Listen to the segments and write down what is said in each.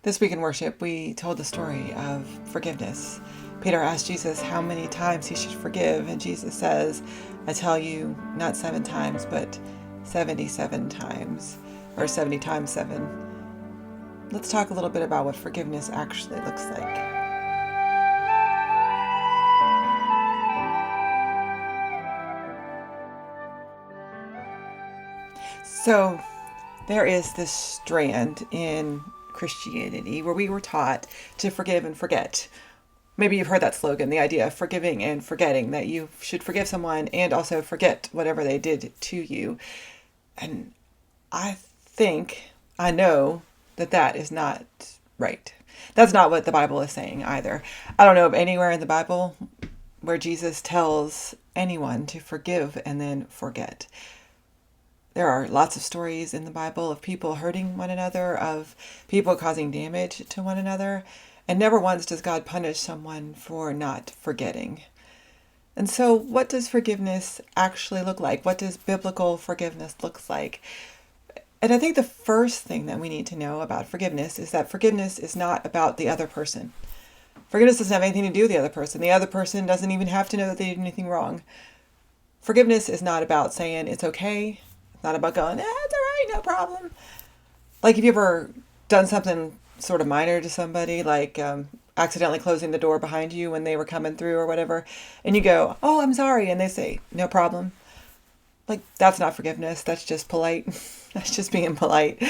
This week in worship, we told the story of forgiveness. Peter asked Jesus how many times he should forgive, and Jesus says, I tell you, not 7 times, but 77 times, or 70 times 7. Let's talk a little bit about what forgiveness actually looks like. So, there is this strand in Christianity where we were taught to forgive and forget. Maybe you've heard that slogan, the idea of forgiving and forgetting, that you should forgive someone and also forget whatever they did to you. And I know that is not right. That's not what the Bible is saying either. I don't know of anywhere in the Bible where Jesus tells anyone to forgive and then forget. There are lots of stories in the Bible of people hurting one another, of people causing damage to one another, and never once does God punish someone for not forgetting. And so, what does forgiveness actually look like? What does biblical forgiveness look like? And I think the first thing that we need to know about forgiveness is that forgiveness is not about the other person. Forgiveness doesn't have anything to do with the other person. The other person doesn't even have to know that they did anything wrong. Forgiveness is not about saying it's okay. It's not about going, it's all right, no problem. Like, have you ever done something sort of minor to somebody, like accidentally closing the door behind you when they were coming through or whatever, and you go, oh, I'm sorry, and they say, no problem. Like, that's not forgiveness. That's just polite. That's just being polite.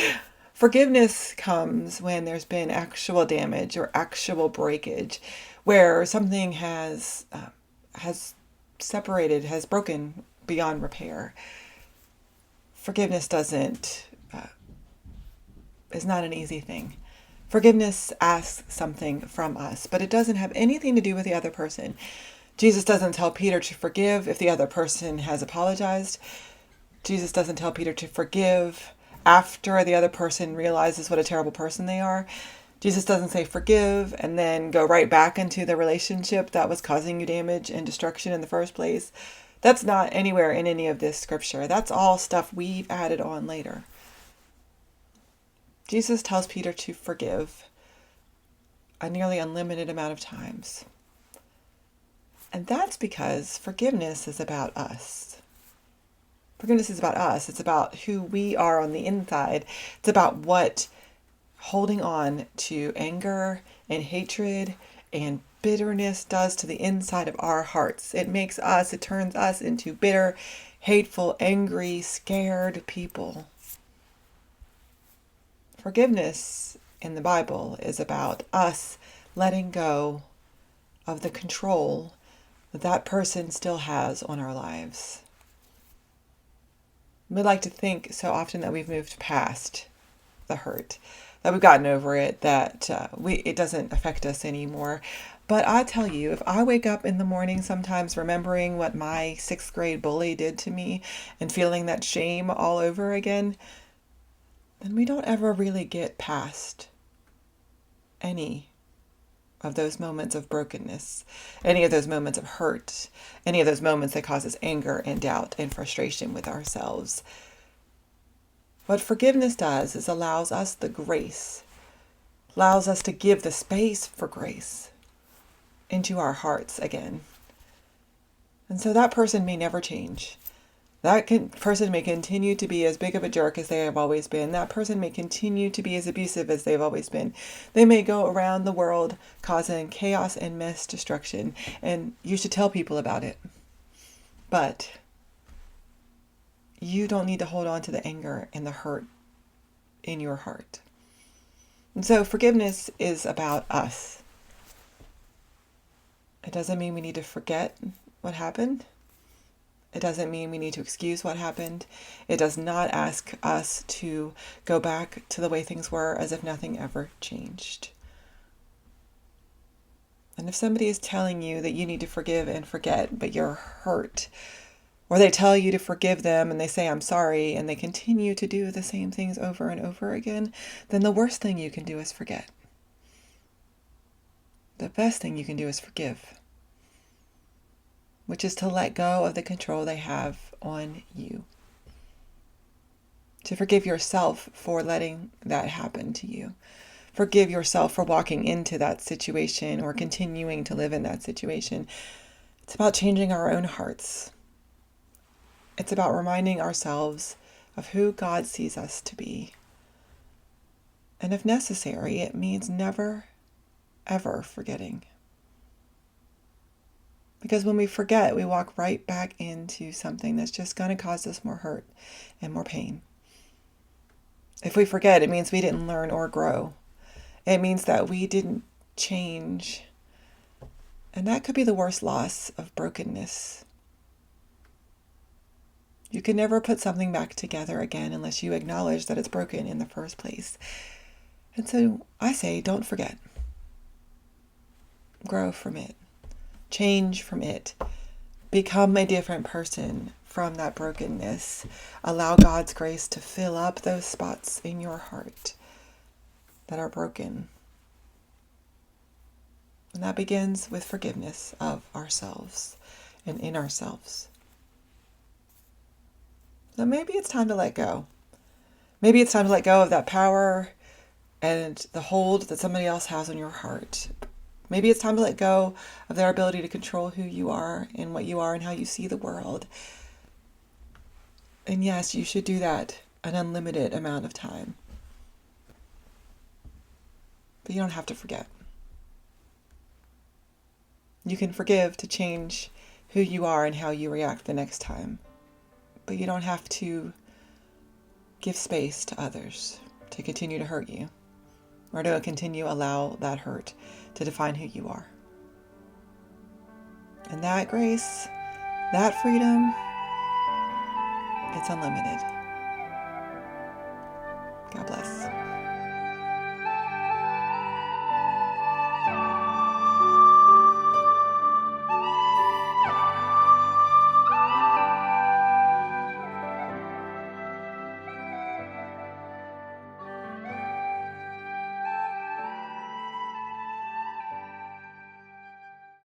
Forgiveness comes when there's been actual damage or actual breakage, where something has separated, has broken beyond repair. Forgiveness is not an easy thing. Forgiveness asks something from us, but it doesn't have anything to do with the other person. Jesus doesn't tell Peter to forgive if the other person has apologized. Jesus doesn't tell Peter to forgive after the other person realizes what a terrible person they are. Jesus doesn't say forgive and then go right back into the relationship that was causing you damage and destruction in the first place. That's not anywhere in any of this scripture. That's all stuff we've added on later. Jesus tells Peter to forgive a nearly unlimited amount of times. And that's because forgiveness is about us. Forgiveness is about us. It's about who we are on the inside. It's about what holding on to anger and hatred and bitterness does to the inside of our hearts. It turns us into bitter, hateful, angry, scared people. Forgiveness in the Bible is about us letting go of the control that person still has on our lives. We like to think so often that we've moved past the hurt, that we've gotten over it, that it doesn't affect us anymore. But I tell you, if I wake up in the morning sometimes remembering what my 6th grade bully did to me and feeling that shame all over again, then we don't ever really get past any of those moments of brokenness, any of those moments of hurt, any of those moments that cause us anger and doubt and frustration with ourselves. What forgiveness does is allows us the grace, allows us to give the space for grace into our hearts again. And so that person may never change. Person may continue to be as big of a jerk as they have always been. That person may continue to be as abusive as they've always been. They may go around the world causing chaos and mass destruction, and you should tell people about it. But you don't need to hold on to the anger and the hurt in your heart. And so forgiveness is about us. It doesn't mean we need to forget what happened. It doesn't mean we need to excuse what happened. It does not ask us to go back to the way things were as if nothing ever changed. And if somebody is telling you that you need to forgive and forget, but you're hurt, or they tell you to forgive them and they say, I'm sorry, and they continue to do the same things over and over again, then the worst thing you can do is forget. The best thing you can do is forgive, which is to let go of the control they have on you. To forgive yourself for letting that happen to you. forgive yourself for walking into that situation or continuing to live in that situation. It's about changing our own hearts. It's about reminding ourselves of who God sees us to be. And if necessary, it means never, ever forgetting. Because when we forget, we walk right back into something that's just going to cause us more hurt and more pain. If we forget, it means we didn't learn or grow. It means that we didn't change. And that could be the worst loss of brokenness. You can never put something back together again unless you acknowledge that it's broken in the first place. And so I say, don't forget. Grow from it. Change from it. Become a different person from that brokenness. Allow God's grace to fill up those spots in your heart that are broken. And that begins with forgiveness of ourselves and in ourselves. So maybe it's time to let go. Maybe it's time to let go of that power and the hold that somebody else has on your heart. Maybe it's time to let go of their ability to control who you are and what you are and how you see the world. And yes, you should do that an unlimited amount of time. But you don't have to forget. You can forgive to change who you are and how you react the next time. But you don't have to give space to others to continue to hurt you or to continue allow that hurt to define who you are. And that grace, that freedom, it's unlimited.